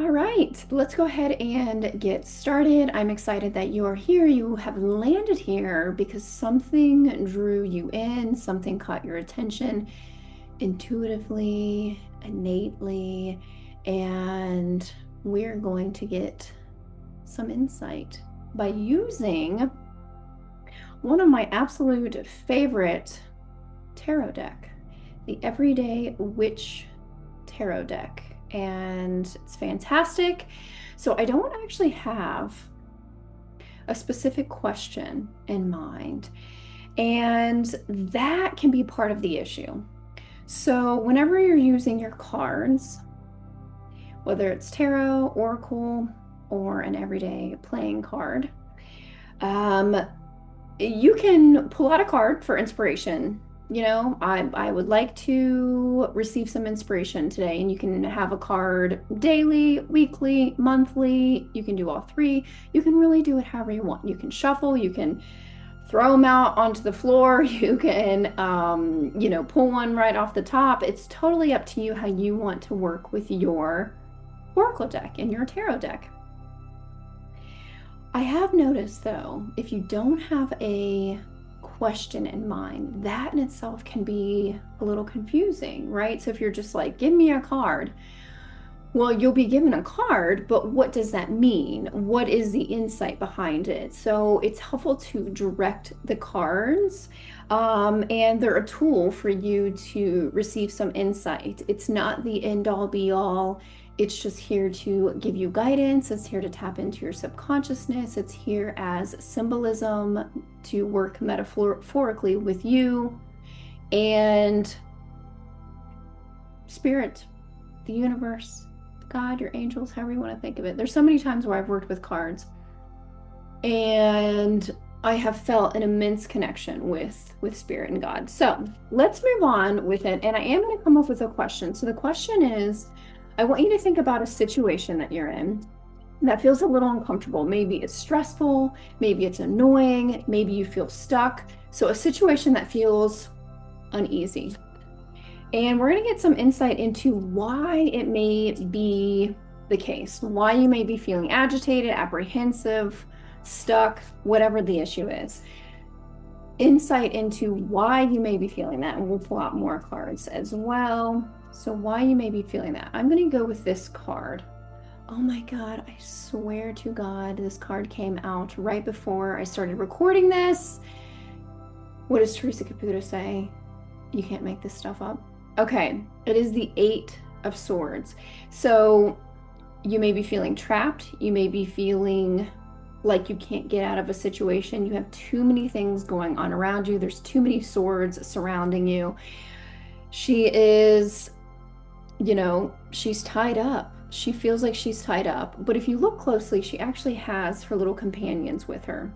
All right, let's go ahead and get started. I'm excited that you're here. You have landed here because something drew you in, something caught your attention intuitively, innately, and we're going to get some insight by using one of my absolute favorite tarot deck, the Everyday Witch Tarot deck. And it's fantastic. So I don't actually have a specific question in mind, and that can be part of the issue. So whenever you're using your cards, whether it's tarot, oracle, or an everyday playing card, you can pull out a card for inspiration. I would like to receive some inspiration today, and you can have a card daily, weekly, monthly. You can do all three. You can really do it however you want. You can shuffle, you can throw them out onto the floor, you can, pull one right off the top. It's totally up to you how you want to work with your oracle deck and your tarot deck. I have noticed, though, if you don't have a question in mind, that in itself can be a little confusing, right? So if you're just like, give me a card, well, you'll be given a card, but what does that mean? What is the insight behind it? So it's helpful to direct the cards, and they're a tool for you to receive some insight. It's not the end all be all. It's just here to give you guidance. It's here to tap into your subconsciousness. It's here as symbolism to work metaphorically with you and spirit, the universe, God, your angels, however you want to think of it. There's so many times where I've worked with cards and I have felt an immense connection with spirit and God. So let's move on with it. And I am going to come up with a question. So the question is, I want you to think about a situation that you're in that feels a little uncomfortable. Maybe it's stressful, maybe it's annoying, maybe you feel stuck. So a situation that feels uneasy. And we're going to get some insight into why it may be the case, why you may be feeling agitated, apprehensive, stuck, whatever the issue is. Insight into why you may be feeling that, and we'll pull out more cards as well. So why you may be feeling that. I'm going to go with this card. Oh my God, I swear to God, this card came out right before I started recording this. What does Teresa Caputo say? You can't make this stuff up. Okay, it is the Eight of Swords. So you may be feeling trapped. You may be feeling like you can't get out of a situation. You have too many things going on around you. There's too many swords surrounding you. She is, she's tied up. She feels like she's tied up. But if you look closely, she actually has her little companions with her.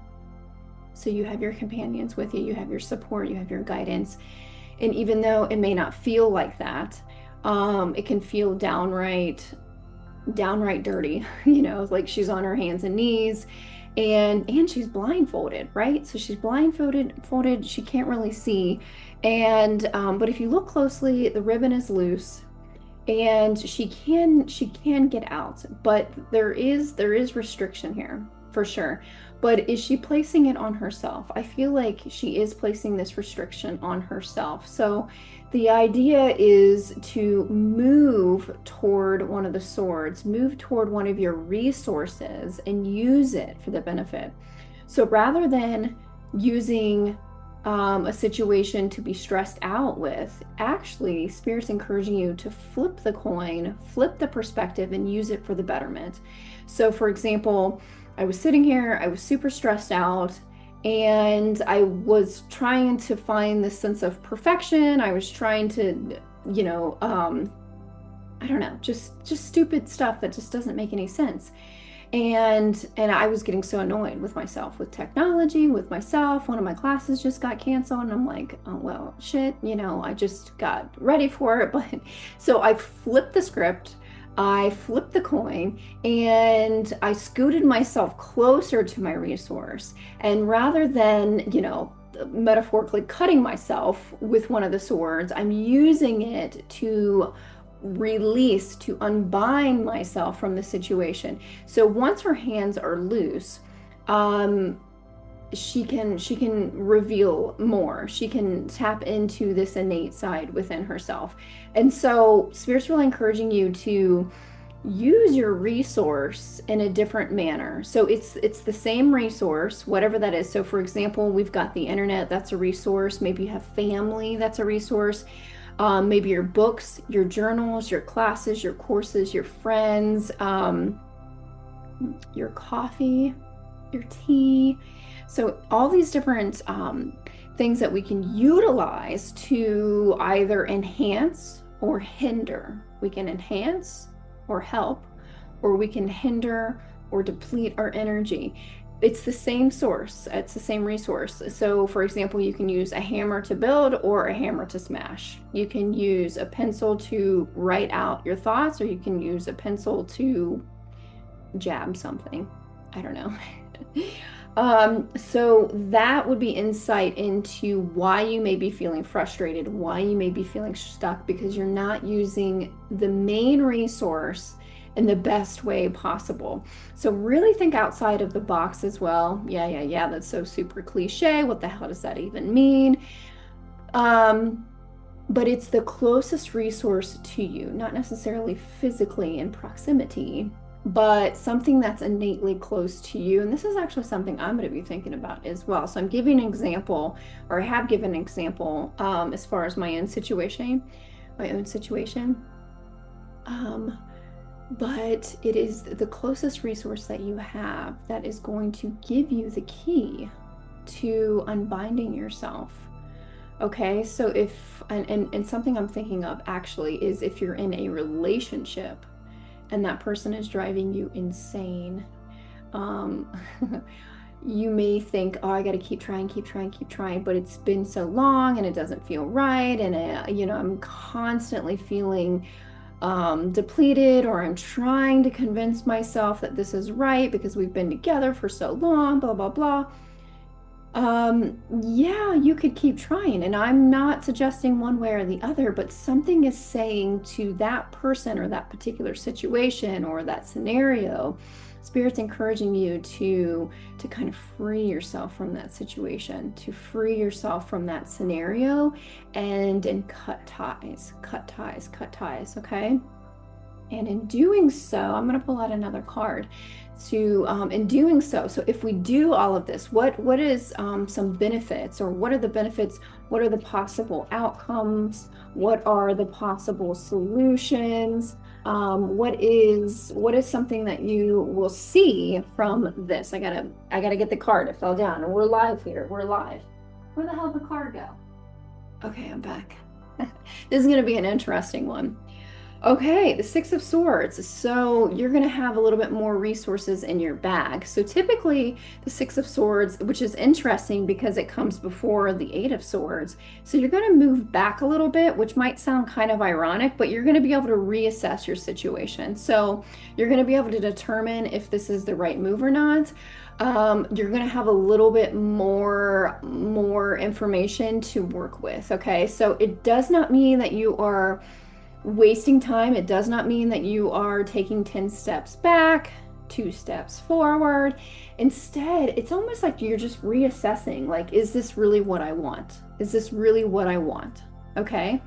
So you have your companions with you. You have your support. You have your guidance. And even though it may not feel like that, it can feel downright dirty, like she's on her hands and knees, and she's blindfolded, right? So she's blindfolded, she can't really see. And but if you look closely, the ribbon is loose and she can get out, but there is restriction here for sure. But is she placing it on herself? I feel like she is placing this restriction on herself. So the idea is to move toward one of the swords, move toward one of your resources and use it for the benefit. So rather than using a situation to be stressed out with, actually Spirit's encouraging you to flip the coin, flip the perspective, and use it for the betterment. So for example, I was sitting here, I was super stressed out, and I was trying to find this sense of perfection. I was trying to, I don't know, just stupid stuff that just doesn't make any sense. And I was getting so annoyed with myself, with technology, with myself. One of my classes just got canceled, and I'm like, oh, well, shit, I just got ready for it. But so I flipped the script, I flipped the coin, and I scooted myself closer to my resource. And rather than, metaphorically cutting myself with one of the swords, I'm using it to release, to unbind myself from the situation. So once her hands are loose, she can reveal more. She can tap into this innate side within herself. And so Spirit's really encouraging you to use your resource in a different manner. So it's the same resource, whatever that is. So for example, we've got the internet, that's a resource. Maybe you have family, that's a resource. Maybe your books, your journals, your classes, your courses, your friends, your coffee, your tea. So all these different things that we can utilize to either enhance or hinder. We can enhance or help, or we can hinder or deplete our energy. It's the same source, it's the same resource. So for example, you can use a hammer to build or a hammer to smash. You can use a pencil to write out your thoughts, or you can use a pencil to jab something. I don't know. So that would be insight into why you may be feeling frustrated, why you may be feeling stuck, because you're not using the main resource in the best way possible. So really think outside of the box as well. Yeah, that's so super cliche. What the hell does that even mean? But it's the closest resource to you, not necessarily physically in proximity, but something that's innately close to you. And this is actually something I'm going to be thinking about as well. So I'm giving an example, or I have given an example as far as my own situation. But it is the closest resource that you have that is going to give you the key to unbinding yourself. Okay, so if, and something I'm thinking of actually is if you're in a relationship and that person is driving you insane, you may think, oh, I got to keep trying, but it's been so long and it doesn't feel right. And, I'm constantly feeling depleted, or I'm trying to convince myself that this is right because we've been together for so long, blah, blah, blah. Yeah, you could keep trying, and I'm not suggesting one way or the other, but something is saying to that person or that particular situation or that scenario, Spirit's encouraging you to kind of free yourself from that situation, to free yourself from that scenario, and cut ties, okay? And in doing so, I'm going to pull out another card. In doing so if we do all of this, what is some benefits, or what are the benefits? What are the possible outcomes? What are the possible solutions? What is something that you will see from this? I gotta get the card. It fell down, and we're live here. We're live. Where the hell did the card go? Okay, I'm back. This is going to be an interesting one. Okay, the Six of Swords. So you're going to have a little bit more resources in your bag. So typically the Six of Swords, which is interesting because it comes before the Eight of Swords. So you're going to move back a little bit, which might sound kind of ironic, but you're going to be able to reassess your situation. So you're going to be able to determine if this is the right move or not. You're going to have a little bit more information to work with. Okay, so it does not mean that you are wasting time. It does not mean that you are taking 10 steps back, 2 steps forward. Instead, it's almost like you're just reassessing, like, is this really what I want? Is this really what I want? Okay.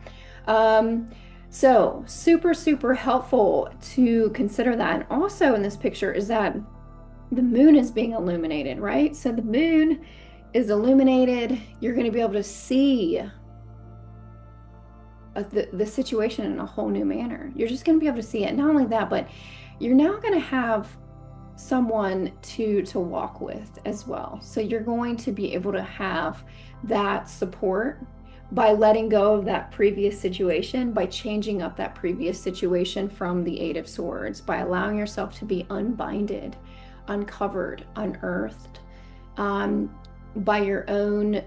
So super helpful to consider that. And also in this picture is that the moon is being illuminated, right? So the moon is illuminated. You're going to be able to see the situation in a whole new manner. You're just going to be able to see it. Not only that, but you're now going to have someone to walk with as well. So you're going to be able to have that support by letting go of that previous situation, by changing up that previous situation from the Eight of Swords, by allowing yourself to be unbinded, uncovered, unearthed, by your own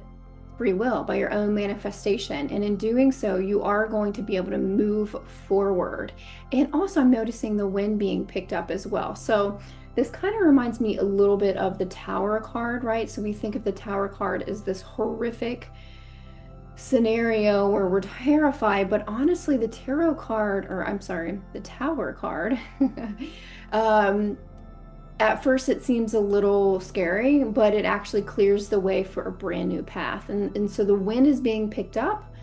free will, by your own manifestation. And in doing so, you are going to be able to move forward. And also I'm noticing the wind being picked up as well. So this kind of reminds me a little bit of the Tower card, right? So we think of the Tower card as this horrific scenario where we're terrified, but honestly, the tarot card, or I'm sorry, the tower card, um, at first it seems a little scary, but it actually clears the way for a brand new path. And so the wind is being picked up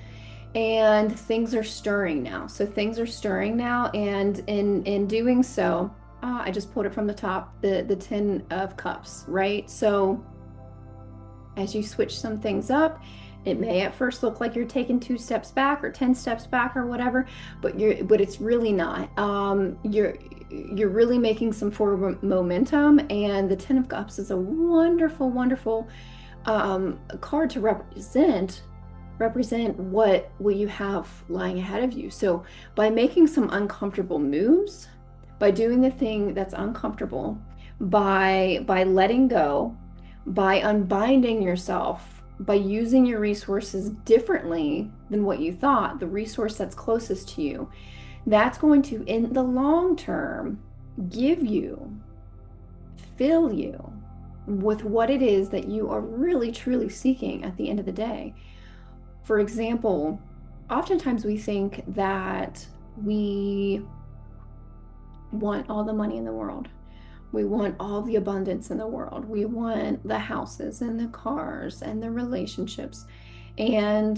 and things are stirring now. So things are stirring now, and in doing so, I just pulled it from the top, the Ten of Cups, right? So as you switch some things up, it may at first look like you're taking 2 steps back or 10 steps back or whatever, but it's really not. You're really making some forward momentum, and the Ten of Cups is a wonderful, wonderful card to represent what you have lying ahead of you. So by making some uncomfortable moves, by doing the thing that's uncomfortable, by letting go, by unbinding yourself, by using your resources differently than what you thought, the resource that's closest to you, that's going to, in the long term, give you, fill you with what it is that you are really, truly seeking at the end of the day. For example, oftentimes we think that we want all the money in the world. We want all the abundance in the world. We want the houses and the cars and the relationships. And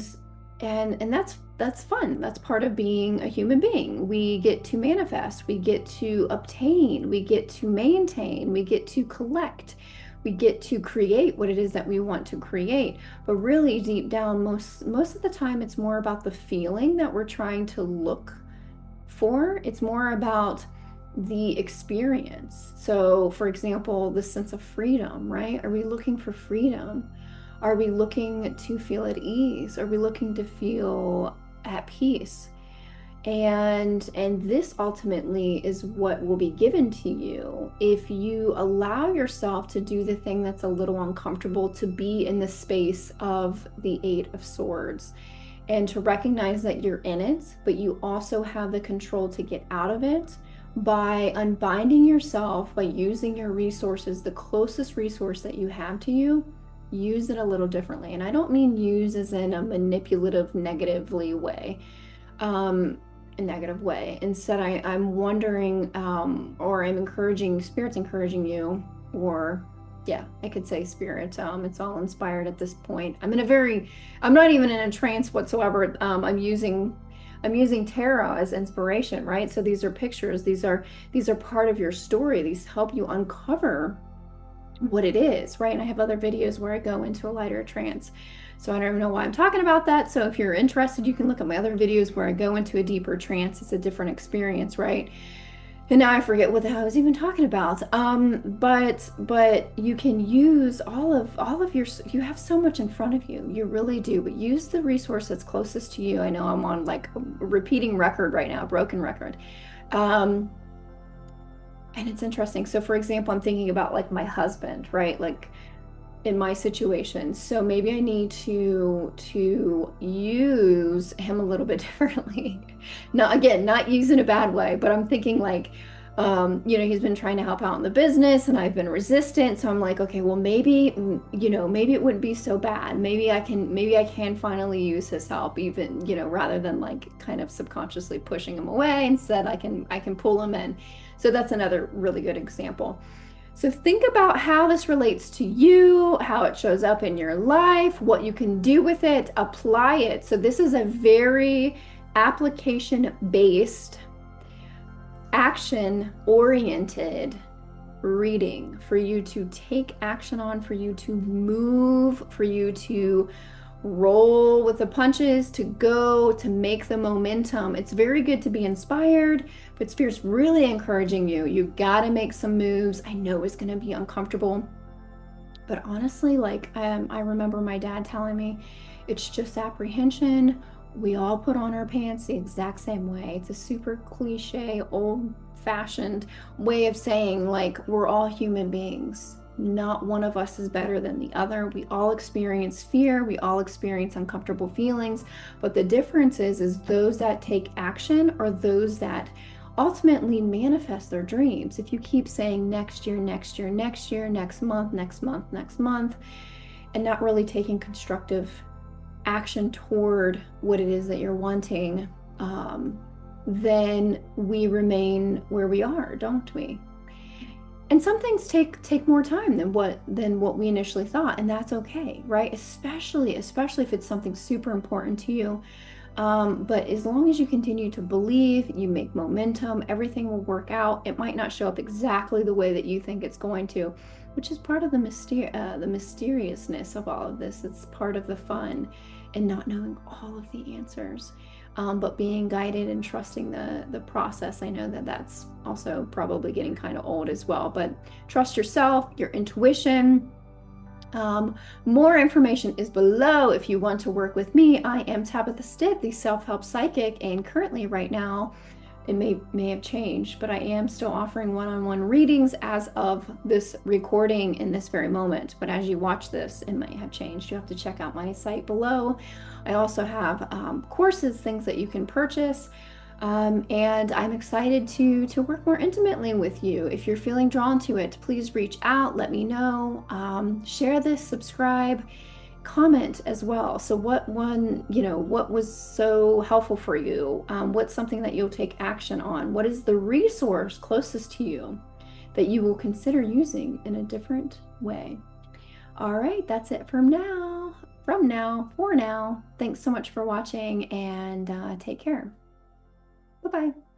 that's fun. That's part of being a human being. We get to manifest, we get to obtain, we get to maintain, we get to collect, we get to create what it is that we want to create. But really deep down, most of the time, it's more about the feeling that we're trying to look for. It's more about the experience. So for example, the sense of freedom, right? Are we looking for freedom? Are we looking to feel at ease? Are we looking to feel at peace? And this ultimately is what will be given to you if you allow yourself to do the thing that's a little uncomfortable, to be in the space of the Eight of Swords, and to recognize that you're in it, but you also have the control to get out of it by unbinding yourself, by using your resources, the closest resource that you have to you. Use it a little differently. And I don't mean use as in a manipulative, negatively way. A negative way. Instead, I'm wondering, or I'm encouraging, Spirit's encouraging you, or yeah, I could say Spirit. It's all inspired at this point. I'm not even in a trance whatsoever. I'm using tarot as inspiration, right? So these are pictures. These are part of your story. These help you uncover what it is, right? And I have other videos where I go into a lighter trance. So I don't even know why I'm talking about that. So if you're interested, you can look at my other videos where I go into a deeper trance. It's a different experience, right? And now I forget what the hell I was even talking about. But you can use all of your, you have so much in front of you. You really do, but use the resource that's closest to you. I know I'm on like a repeating record right now, broken record. And it's interesting. So for example, I'm thinking about like my husband, right? Like in my situation. So maybe I need to use him a little bit differently. Not use in a bad way, but I'm thinking like, he's been trying to help out in the business and I've been resistant. So I'm like, okay, well maybe, maybe it wouldn't be so bad. Maybe I can finally use his help, even, rather than like kind of subconsciously pushing him away. Instead, I can pull him in. So that's another really good example. So think about how this relates to you, how it shows up in your life, what you can do with it, apply it. So this is a very application-based, action-oriented reading for you to take action on, for you to move, for you to roll with the punches, to go, to make the momentum. It's very good to be inspired, but Spirit's really encouraging you. You got to make some moves. I know it's going to be uncomfortable, but honestly, like I remember my dad telling me, it's just apprehension. We all put on our pants the exact same way. It's a super cliche, old-fashioned way of saying like we're all human beings. Not one of us is better than the other. We all experience fear. We all experience uncomfortable feelings. But the difference is those that take action are those that ultimately manifest their dreams. If you keep saying next year, next year, next year, next month, next month, next month, and not really taking constructive action toward what it is that you're wanting, then we remain where we are, don't we? And some things take more time than what we initially thought, and that's okay, right? Especially if it's something super important to you. But as long as you continue to believe, you make momentum, everything will work out. It might not show up exactly the way that you think it's going to, which is part of the mysteriousness of all of this. It's part of the fun and not knowing all of the answers, but being guided and trusting the process. I know that that's also probably getting kind of old as well, but trust yourself, your intuition. More information is below if you want to work with me. I am Tabitha Stitt, the self-help psychic, and currently right now, it may have changed, but I am still offering one-on-one readings as of this recording in this very moment. But as you watch this, it might have changed. You have to check out my site below. I also have courses, things that you can purchase. And I'm excited to work more intimately with you. If you're feeling drawn to it, please reach out, let me know, share this, subscribe, comment as well. So what was so helpful for you? What's something that you'll take action on? What is the resource closest to you that you will consider using in a different way? All right, that's it for now. Thanks so much for watching, and take care. Bye-bye.